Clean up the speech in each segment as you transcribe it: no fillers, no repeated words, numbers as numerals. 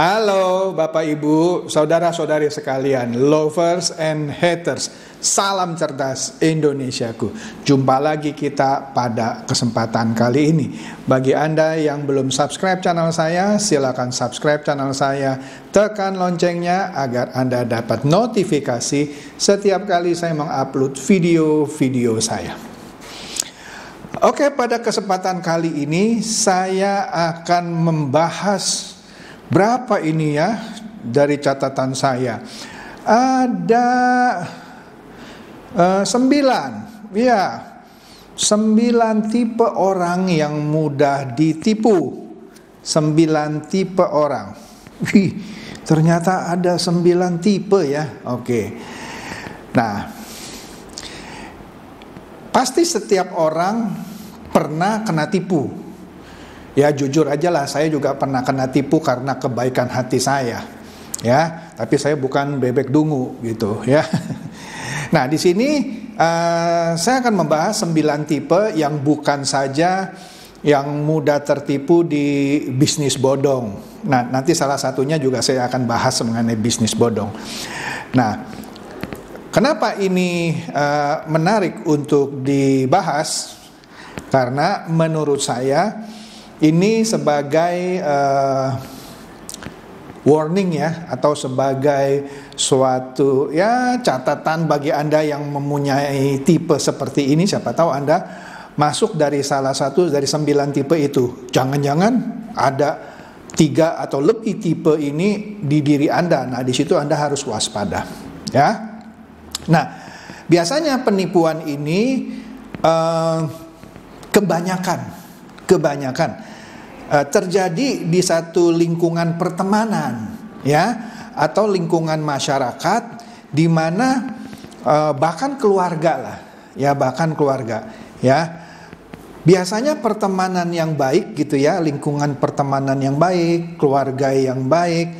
Halo Bapak Ibu, saudara-saudari sekalian, lovers and haters, salam cerdas Indonesiaku. Jumpa lagi kita pada kesempatan kali ini. Bagi Anda yang belum subscribe channel saya, silakan subscribe channel saya, tekan loncengnya agar Anda dapat notifikasi setiap kali saya mengupload video-video saya. Oke, pada kesempatan kali ini saya akan membahas berapa ini ya dari catatan saya. Ada 9 tipe orang yang mudah ditipu. 9 tipe orang. Wih, ternyata ada 9 tipe ya. Oke. Nah, pasti setiap orang pernah kena tipu. Ya jujur aja lah, saya juga pernah kena tipu karena kebaikan hati saya. Ya, tapi saya bukan bebek dungu gitu ya. Nah, di sini saya akan membahas 9 tipe yang bukan saja yang mudah tertipu di bisnis bodong. Nah, nanti salah satunya juga saya akan bahas mengenai bisnis bodong. Nah, kenapa ini menarik untuk dibahas? Karena menurut saya ini sebagai warning ya, atau sebagai suatu ya catatan bagi Anda yang mempunyai tipe seperti ini. Siapa tahu Anda masuk dari salah satu dari 9 tipe itu. Jangan-jangan ada 3 atau lebih tipe ini di diri Anda. Nah, di situ Anda harus waspada ya. Nah, biasanya penipuan ini kebanyakan terjadi di satu lingkungan pertemanan ya, atau lingkungan masyarakat, di mana bahkan keluarga lah ya, bahkan keluarga ya. Biasanya pertemanan yang baik gitu ya, lingkungan pertemanan yang baik, keluarga yang baik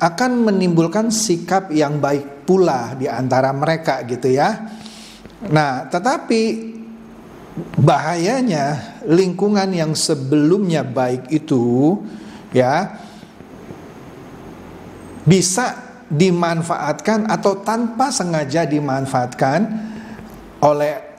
akan menimbulkan sikap yang baik pula di antara mereka gitu ya. Nah, tetapi bahayanya lingkungan yang sebelumnya baik itu ya bisa dimanfaatkan atau tanpa sengaja dimanfaatkan oleh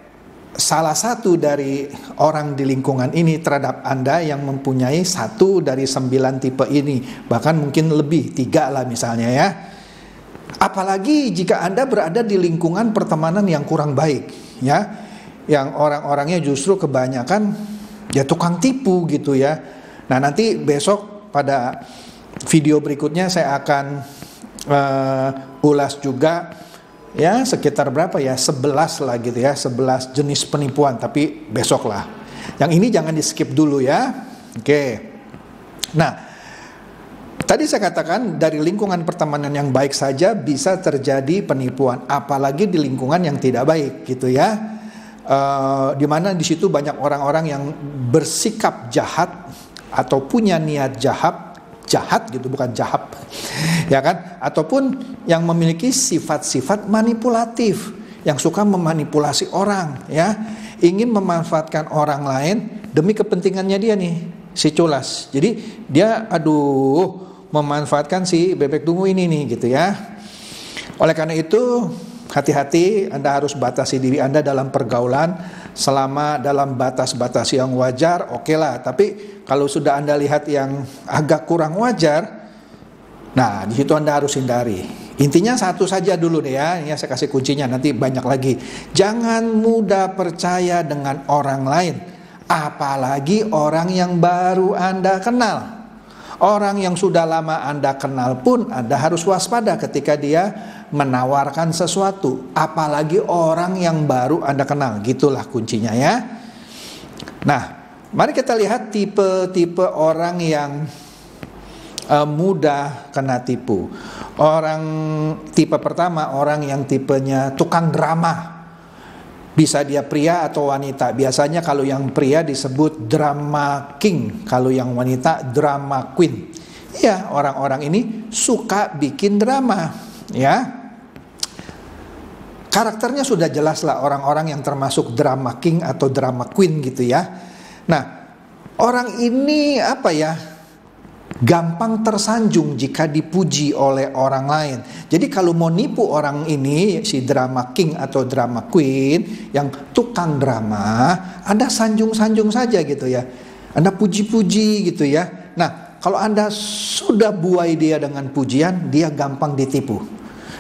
salah satu dari orang di lingkungan ini terhadap Anda yang mempunyai 1 dari 9 tipe ini, bahkan mungkin lebih, 3 lah misalnya ya. Apalagi jika Anda berada di lingkungan pertemanan yang kurang baik ya, yang orang-orangnya justru kebanyakan ya tukang tipu gitu ya. Nah, nanti besok pada video berikutnya saya akan ulas juga ya, sekitar berapa ya, 11 lah gitu ya, 11 jenis penipuan, tapi besok lah. Yang ini jangan di skip dulu ya. Oke. Nah, tadi saya katakan dari lingkungan pertemanan yang baik saja bisa terjadi penipuan, apalagi di lingkungan yang tidak baik gitu ya. Di mana di situ banyak orang-orang yang bersikap jahat atau punya niat jahat gitu, bukan jahat ya kan, ataupun yang memiliki sifat-sifat manipulatif, yang suka memanipulasi orang ya, ingin memanfaatkan orang lain demi kepentingannya dia nih, si culas. Jadi dia memanfaatkan si bebek dungu ini nih gitu ya. Oleh karena itu hati-hati, Anda harus batasi diri Anda dalam pergaulan selama dalam batas-batas yang wajar, oke lah. Tapi kalau sudah Anda lihat yang agak kurang wajar, nah di situ Anda harus hindari. Intinya satu saja dulu deh ya, ini saya kasih kuncinya, nanti banyak lagi. Jangan mudah percaya dengan orang lain, apalagi orang yang baru Anda kenal. Orang yang sudah lama Anda kenal pun Anda harus waspada ketika dia menawarkan sesuatu, apalagi orang yang baru Anda kenal. Gitulah kuncinya ya. Nah, mari kita lihat tipe-tipe orang yang mudah kena tipu. Tipe pertama, orang yang tipenya tukang drama. Bisa dia pria atau wanita. Biasanya kalau yang pria disebut drama king, kalau yang wanita drama queen. Ya, orang-orang ini suka bikin drama ya. Karakternya sudah jelas lah, orang-orang yang termasuk drama king atau drama queen gitu ya. Nah, orang ini apa ya, gampang tersanjung jika dipuji oleh orang lain. Jadi kalau mau nipu orang ini, si drama king atau drama queen, yang tukang drama, Anda sanjung-sanjung saja gitu ya. Anda puji-puji gitu ya. Nah, kalau Anda sudah buai dia dengan pujian, dia gampang ditipu.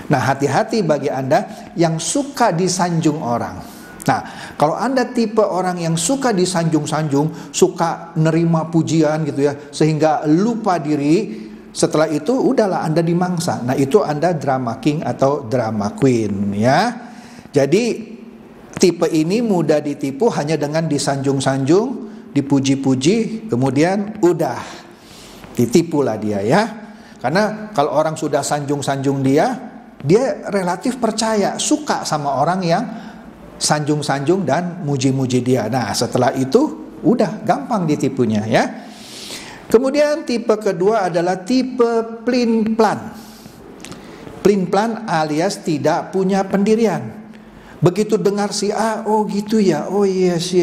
Nah, hati-hati bagi Anda yang suka disanjung orang. Nah, kalau Anda tipe orang yang suka disanjung-sanjung, suka nerima pujian gitu ya, sehingga lupa diri, setelah itu udahlah Anda dimangsa. Nah, itu Anda drama king atau drama queen ya. Jadi tipe ini mudah ditipu hanya dengan disanjung-sanjung, dipuji-puji, kemudian udah ditipulah dia ya. Karena kalau orang sudah sanjung-sanjung dia relatif percaya, suka sama orang yang sanjung-sanjung dan muji-muji dia. Nah, setelah itu udah gampang ditipunya ya. Kemudian tipe kedua adalah tipe plin-plan. Plin-plan alias tidak punya pendirian. Begitu dengar si A, oh gitu ya, oh yes.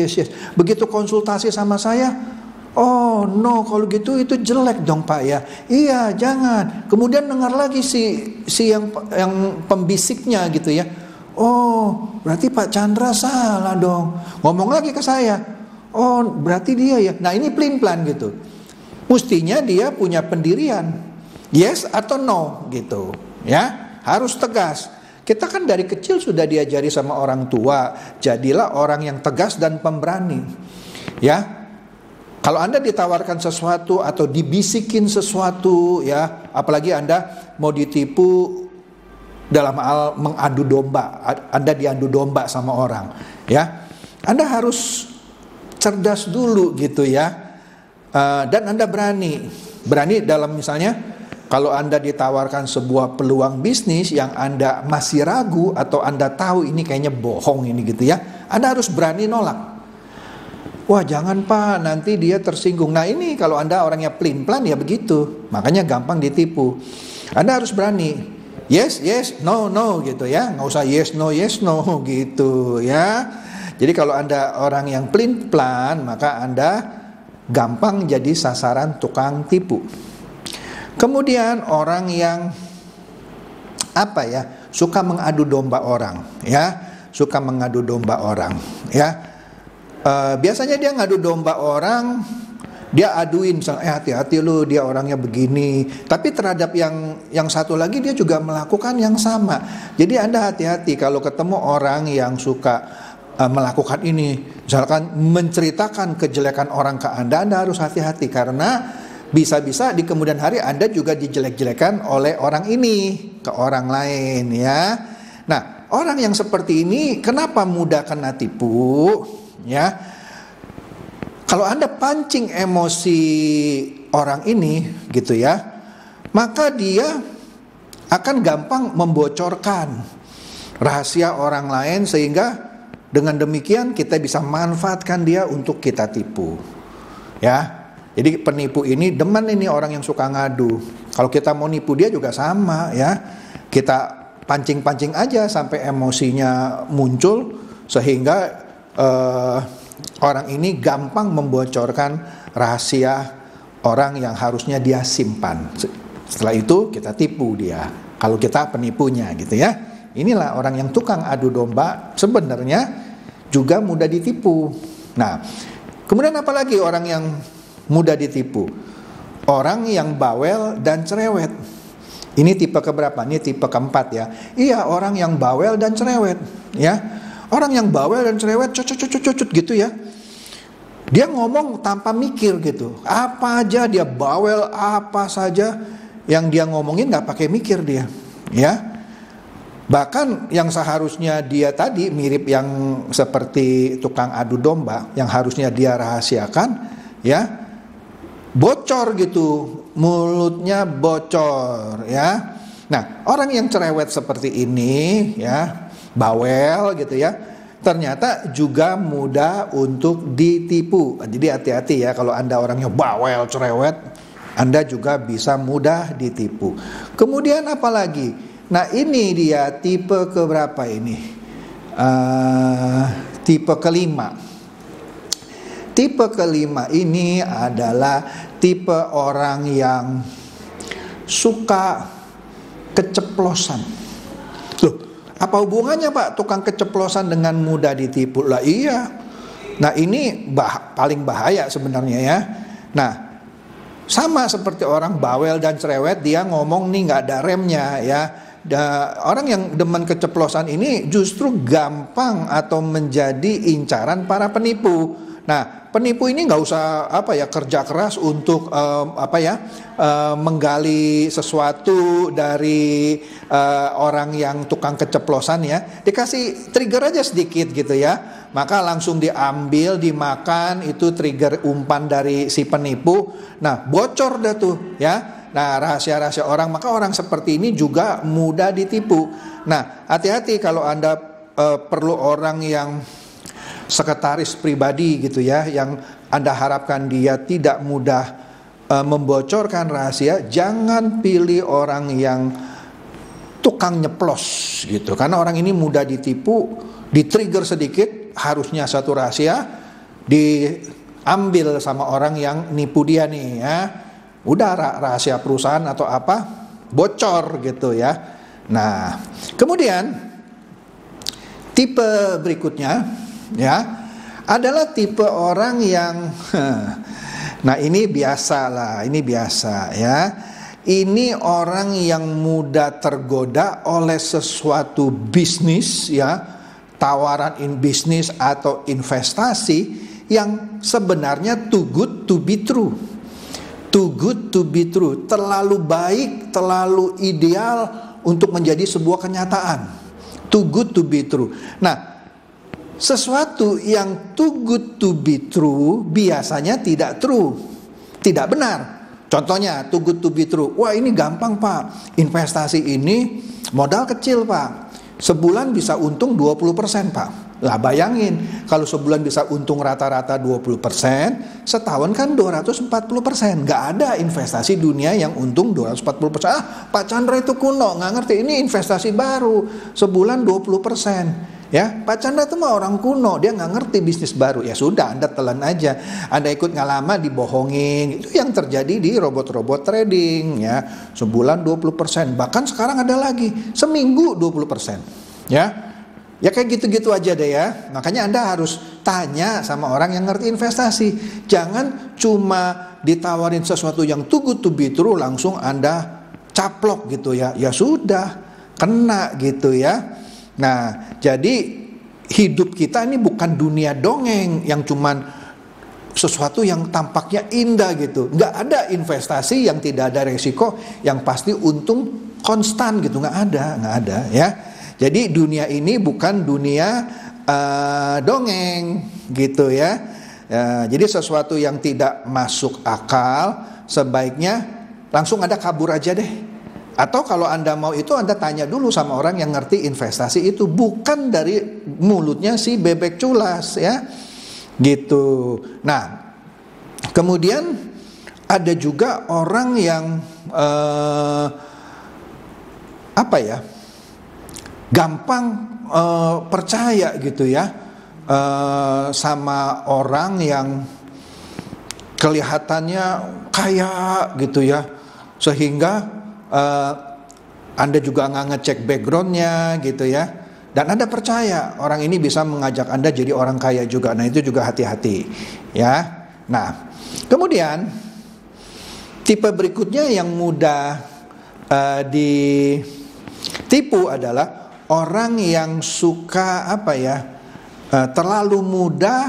Begitu konsultasi sama saya, oh no, kalau gitu itu jelek dong Pak ya. Iya, jangan. Kemudian dengar lagi si yang pembisiknya gitu ya. Oh, berarti Pak Chandra salah dong. Ngomong lagi ke saya. Oh, berarti dia ya. Nah, ini plin-plan gitu. Mestinya dia punya pendirian. Yes atau no gitu. Ya, harus tegas. Kita kan dari kecil sudah diajari sama orang tua, jadilah orang yang tegas dan pemberani. Ya. Kalau Anda ditawarkan sesuatu atau dibisikin sesuatu ya, apalagi Anda mau ditipu dalam hal mengadu domba, Anda diadu domba sama orang, ya, Anda harus cerdas dulu gitu ya, dan Anda berani dalam misalnya, kalau Anda ditawarkan sebuah peluang bisnis yang Anda masih ragu atau Anda tahu ini kayaknya bohong ini gitu ya, Anda harus berani nolak. Wah jangan Pak, nanti dia tersinggung. Nah ini kalau Anda orangnya plin-plan ya begitu, makanya gampang ditipu. Anda harus berani. Yes, no gitu ya. Nggak usah yes, no gitu ya. Jadi kalau Anda orang yang plin-plan, maka Anda gampang jadi sasaran tukang tipu. Kemudian orang yang suka mengadu domba orang ya. Suka mengadu domba orang ya. Biasanya dia ngadu domba orang, dia aduin misalnya, hati-hati lu, dia orangnya begini. Tapi terhadap yang satu lagi dia juga melakukan yang sama. Jadi Anda hati-hati kalau ketemu orang yang suka melakukan ini, misalkan menceritakan kejelekan orang ke Anda harus hati-hati karena bisa-bisa di kemudian hari Anda juga dijelek-jelekan oleh orang ini ke orang lain ya. Nah, orang yang seperti ini kenapa mudah kena tipu ya? Kalau Anda pancing emosi orang ini gitu ya, maka dia akan gampang membocorkan rahasia orang lain sehingga dengan demikian kita bisa manfaatkan dia untuk kita tipu. Ya. Jadi penipu ini demen ini orang yang suka ngadu. Kalau kita mau nipu dia juga sama ya. Kita pancing-pancing aja sampai emosinya muncul sehingga orang ini gampang membocorkan rahasia orang yang harusnya dia simpan. Setelah itu kita tipu dia. Kalau kita penipunya gitu ya. Inilah orang yang tukang adu domba sebenarnya juga mudah ditipu. Nah, kemudian apalagi orang yang mudah ditipu? Orang yang bawel dan cerewet. Ini tipe keberapa? Ini tipe keempat ya. Iya, orang yang bawel dan cerewet ya. Orang yang bawel dan cerewet cucut gitu ya. Dia ngomong tanpa mikir gitu. Apa aja dia bawel, apa saja yang dia ngomongin nggak pakai mikir dia. Ya. Bahkan yang seharusnya dia tadi mirip yang seperti tukang adu domba, yang harusnya dia rahasiakan, ya bocor gitu, mulutnya bocor, ya. Nah, orang yang cerewet seperti ini, ya bawel gitu ya, ternyata juga mudah untuk ditipu. Jadi hati-hati ya kalau Anda orangnya bawel, cerewet, Anda juga bisa mudah ditipu. Kemudian apa lagi? Nah ini dia tipe keberapa ini? Tipe kelima. Tipe kelima ini adalah tipe orang yang suka keceplosan. Loh, apa hubungannya Pak tukang keceplosan dengan mudah ditipu? Lah iya. Nah ini paling bahaya sebenarnya ya. Nah sama seperti orang bawel dan cerewet, dia ngomong nih nggak ada remnya ya. Orang yang demen keceplosan ini justru gampang atau menjadi incaran para penipu. Nah, penipu ini nggak usah kerja keras untuk menggali sesuatu dari orang yang tukang keceplosan ya. Dikasih trigger aja sedikit gitu ya, maka langsung diambil, dimakan itu trigger umpan dari si penipu. Nah, bocor dah tuh ya. Nah, rahasia-rahasia orang, maka orang seperti ini juga mudah ditipu. Nah, hati-hati kalau Anda perlu orang yang sekretaris pribadi gitu ya, yang Anda harapkan dia tidak mudah membocorkan rahasia, jangan pilih orang yang tukang nyeplos gitu. Karena orang ini mudah ditipu, di-trigger sedikit, harusnya satu rahasia diambil sama orang yang nipu dia nih ya. Udah rahasia perusahaan atau apa bocor gitu ya. Nah, kemudian tipe berikutnya ya adalah tipe orang yang nah ini biasa lah, ini biasa ya. Ini orang yang mudah tergoda oleh sesuatu bisnis ya, tawaran bisnis atau investasi yang sebenarnya too good to be true. Too good to be true, terlalu baik, terlalu ideal untuk menjadi sebuah kenyataan. Too good to be true. Nah, sesuatu yang too good to be true biasanya tidak true, tidak benar. Contohnya too good to be true. Wah ini gampang Pak, investasi ini modal kecil Pak, sebulan bisa untung 20% Pak. Lah bayangin kalau sebulan bisa untung rata-rata 20%, setahun kan 240%. Gak ada investasi dunia yang untung 240%. Pak Chandra itu kuno, gak ngerti, ini investasi baru, sebulan 20%. Ya, Pak Chandra itu mah orang kuno, dia nggak ngerti bisnis baru. Ya sudah, Anda telan aja. Anda ikut ngalama dibohongin. Itu yang terjadi di robot-robot trading ya. Sebulan 20%, bahkan sekarang ada lagi seminggu 20%. Ya. Ya kayak gitu-gitu aja deh ya. Makanya Anda harus tanya sama orang yang ngerti investasi. Jangan cuma ditawarin sesuatu yang too good to be true langsung Anda caplok gitu ya. Ya sudah, kena gitu ya. Nah, jadi hidup kita ini bukan dunia dongeng yang cuman sesuatu yang tampaknya indah gitu. Nggak ada investasi yang tidak ada resiko, yang pasti untung konstan gitu. Nggak ada ya. Jadi dunia ini bukan dunia dongeng gitu ya. Jadi sesuatu yang tidak masuk akal sebaiknya langsung Anda kabur aja deh. Atau kalau Anda mau itu Anda tanya dulu sama orang yang ngerti investasi itu, bukan dari mulutnya si bebek culas ya. Gitu. Nah, kemudian ada juga orang yang gampang percaya gitu ya sama orang yang kelihatannya kaya gitu ya, sehingga Anda juga nggak ngecek backgroundnya gitu ya, dan Anda percaya orang ini bisa mengajak Anda jadi orang kaya juga. Nah itu juga hati-hati ya. Nah kemudian tipe berikutnya yang mudah ditipu adalah orang yang suka terlalu mudah,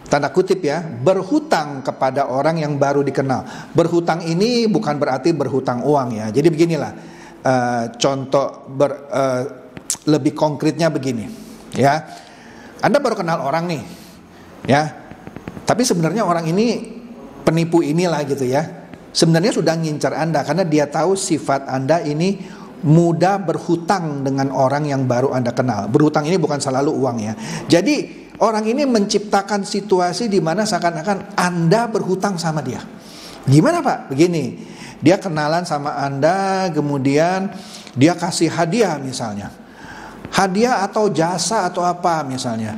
tanda kutip ya, berhutang kepada orang yang baru dikenal. Berhutang ini bukan berarti berhutang uang ya. Jadi beginilah, contoh lebih konkretnya begini ya. Anda baru kenal orang nih ya, tapi sebenarnya orang ini penipu inilah gitu ya. Sebenarnya sudah ngincar Anda karena dia tahu sifat Anda ini mudah berhutang dengan orang yang baru Anda kenal. Berhutang ini bukan selalu uang ya. Jadi orang ini menciptakan situasi di mana seakan-akan Anda berhutang sama dia. Gimana Pak? Begini, dia kenalan sama Anda, kemudian dia kasih hadiah misalnya. Hadiah atau jasa atau apa misalnya.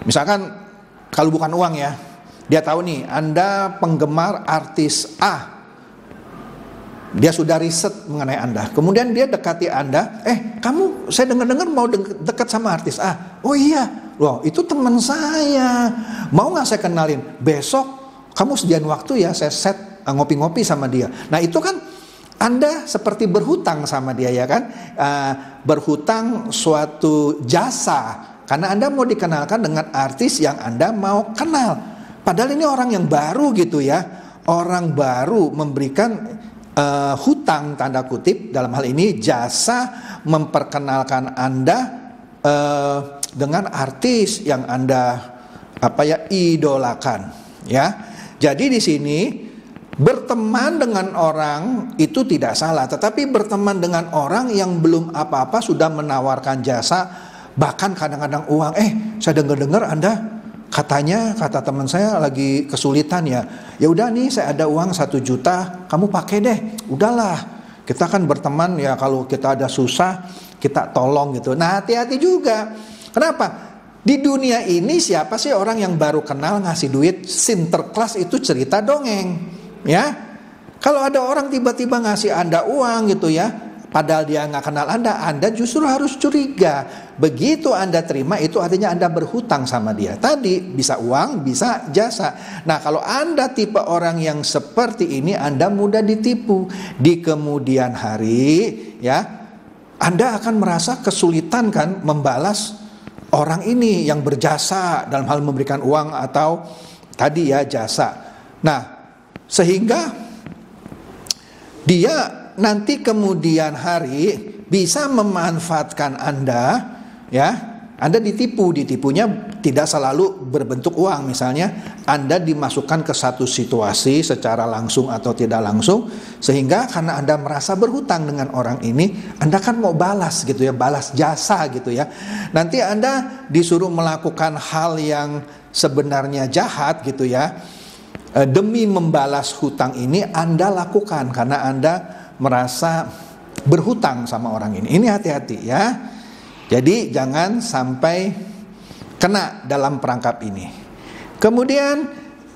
Misalkan kalau bukan uang ya, Dia tahu nih, Anda penggemar artis A. Dia sudah riset mengenai Anda. Kemudian dia dekati Anda. Kamu, saya dengar-dengar mau dekat sama artis A. Oh iya, loh itu teman saya. Mau nggak saya kenalin? Besok kamu sediain waktu ya, saya set ngopi-ngopi sama dia. Nah itu kan Anda seperti berhutang sama dia ya kan. Berhutang suatu jasa. Karena Anda mau dikenalkan dengan artis yang Anda mau kenal. Padahal ini orang yang baru gitu ya. Orang baru memberikan hutang tanda kutip, dalam hal ini jasa memperkenalkan Anda dengan artis yang Anda idolakan ya. Jadi di sini berteman dengan orang itu tidak salah, tetapi berteman dengan orang yang belum apa-apa sudah menawarkan jasa, bahkan kadang-kadang uang. Saya dengar-dengar Anda kata teman saya lagi kesulitan ya. Ya udah nih, saya ada uang 1 juta, kamu pakai deh. Udahlah, kita kan berteman ya, kalau kita ada susah kita tolong gitu. Nah hati-hati juga. Kenapa? Di dunia ini siapa sih orang yang baru kenal ngasih duit? Sinterklas itu cerita dongeng ya. Kalau ada orang tiba-tiba ngasih Anda uang gitu ya, padahal dia nggak kenal Anda justru harus curiga. Begitu Anda terima, itu artinya Anda berhutang sama dia. Tadi bisa uang, bisa jasa. Nah kalau Anda tipe orang yang seperti ini, Anda mudah ditipu. Di kemudian hari ya, Anda akan merasa kesulitan kan membalas orang ini yang berjasa dalam hal memberikan uang atau tadi ya jasa. Nah sehingga dia nanti kemudian hari bisa memanfaatkan Anda ya. Anda ditipunya tidak selalu berbentuk uang. Misalnya Anda dimasukkan ke satu situasi secara langsung atau tidak langsung, sehingga karena Anda merasa berhutang dengan orang ini, Anda kan mau balas gitu ya, balas jasa gitu ya. Nanti Anda disuruh melakukan hal yang sebenarnya jahat gitu ya, demi membalas hutang ini Anda lakukan karena Anda merasa berhutang sama orang ini. Ini hati-hati ya. Jadi jangan sampai kena dalam perangkap ini. Kemudian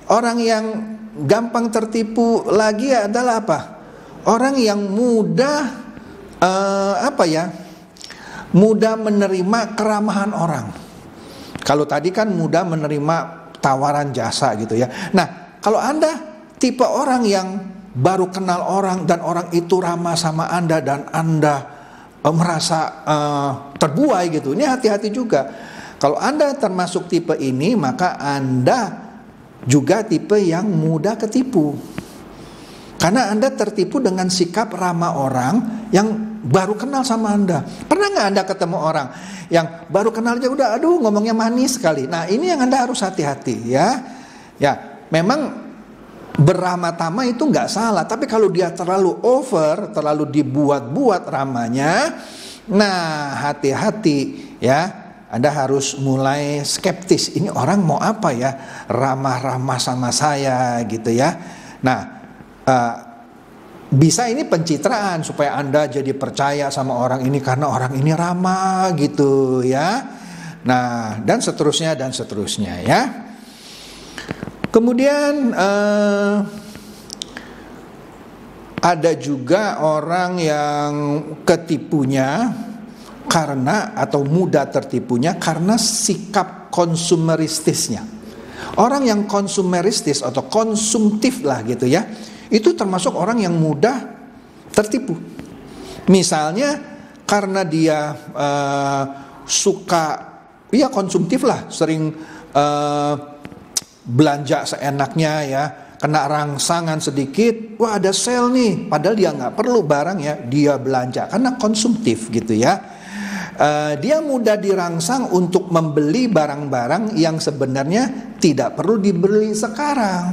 orang yang gampang tertipu lagi adalah apa? Orang yang mudah mudah menerima keramahan orang. Kalau tadi kan mudah menerima tawaran jasa gitu ya. Nah, kalau Anda tipe orang yang baru kenal orang dan orang itu ramah sama Anda dan Anda merasa terbuai gitu, ini hati-hati juga. Kalau Anda termasuk tipe ini, maka Anda juga tipe yang mudah ketipu. Karena Anda tertipu dengan sikap ramah orang yang baru kenal sama Anda. Pernah nggak Anda ketemu orang yang baru kenal aja udah ngomongnya manis sekali. Nah ini yang Anda harus hati-hati ya. Ya memang beramah tamah itu nggak salah, tapi kalau dia terlalu over, terlalu dibuat-buat ramanya, nah hati-hati ya. Anda harus mulai skeptis. Ini orang mau apa ya, ramah-ramah sama saya gitu ya. Nah bisa ini pencitraan supaya Anda jadi percaya sama orang ini karena orang ini ramah gitu ya. Nah dan seterusnya ya. Kemudian ada juga orang yang ketipunya karena atau mudah tertipunya karena sikap konsumeristisnya. Orang yang konsumeristis atau konsumtif lah gitu ya, itu termasuk orang yang mudah tertipu. Misalnya karena dia suka ya konsumtif lah, sering belanja seenaknya ya, kena rangsangan sedikit, wah ada sale nih, padahal dia nggak perlu barang ya, dia belanja karena konsumtif gitu ya. Dia mudah dirangsang untuk membeli barang-barang yang sebenarnya tidak perlu dibeli sekarang.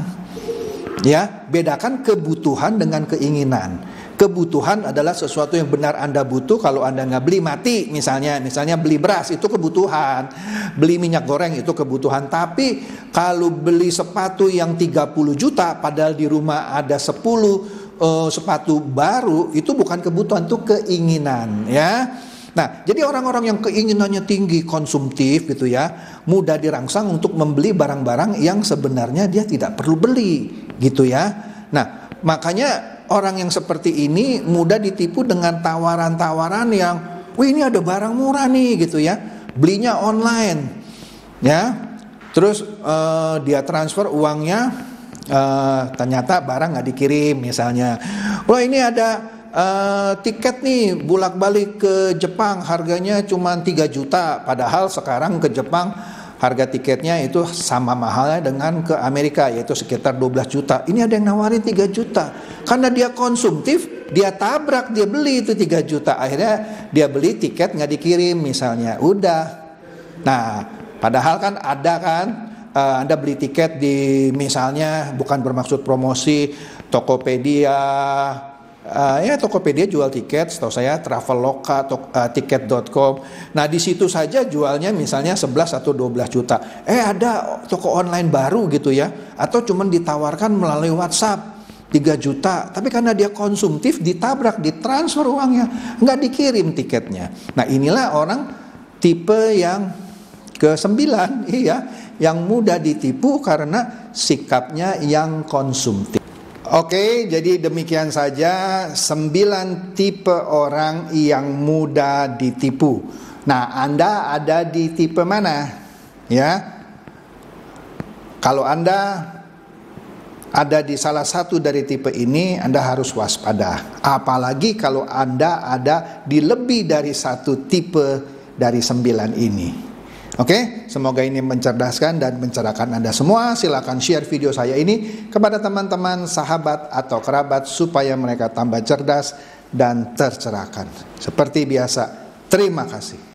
Ya, bedakan kebutuhan dengan keinginan. Kebutuhan adalah sesuatu yang benar Anda butuh. Kalau Anda nggak beli mati, misalnya beli beras itu kebutuhan, beli minyak goreng itu kebutuhan. Tapi kalau beli sepatu yang 30 juta padahal di rumah ada 10 sepatu baru, itu bukan kebutuhan, itu keinginan ya. Nah, jadi orang-orang yang keinginannya tinggi, konsumtif gitu ya, mudah dirangsang untuk membeli barang-barang yang sebenarnya dia tidak perlu beli gitu ya. Nah, makanya orang yang seperti ini mudah ditipu dengan tawaran-tawaran yang, wih ini ada barang murah nih gitu ya, belinya online ya, terus dia transfer uangnya, ternyata barang nggak dikirim misalnya. Wah ini ada tiket nih bolak-balik ke Jepang, harganya cuma 3 juta, padahal sekarang ke Jepang harga tiketnya itu sama mahalnya dengan ke Amerika, yaitu sekitar 12 juta. Ini ada yang nawarin 3 juta. Karena dia konsumtif, dia tabrak, dia beli itu 3 juta. Akhirnya dia beli tiket nggak dikirim misalnya. Udah. Nah, padahal kan ada kan, Anda beli tiket di misalnya, bukan bermaksud promosi, Tokopedia, ya Tokopedia jual tiket, setahu saya Traveloka, tiket.com. Nah di situ saja jualnya misalnya 11 atau 12 juta. Ada toko online baru gitu ya, atau cuman ditawarkan melalui WhatsApp 3 juta. Tapi karena dia konsumtif, ditabrak, ditransfer uangnya, nggak dikirim tiketnya. Nah inilah orang tipe yang ke-9, iya, yang mudah ditipu karena sikapnya yang konsumtif. Oke, jadi demikian saja 9 tipe orang yang mudah ditipu. Nah, Anda ada di tipe mana? Ya. Kalau Anda ada di salah satu dari tipe ini, Anda harus waspada. Apalagi kalau Anda ada di lebih dari satu tipe dari 9 ini. Oke, semoga ini mencerdaskan dan mencerahkan Anda semua. Silakan share video saya ini kepada teman-teman, sahabat, atau kerabat supaya mereka tambah cerdas dan tercerahkan. Seperti biasa, terima kasih.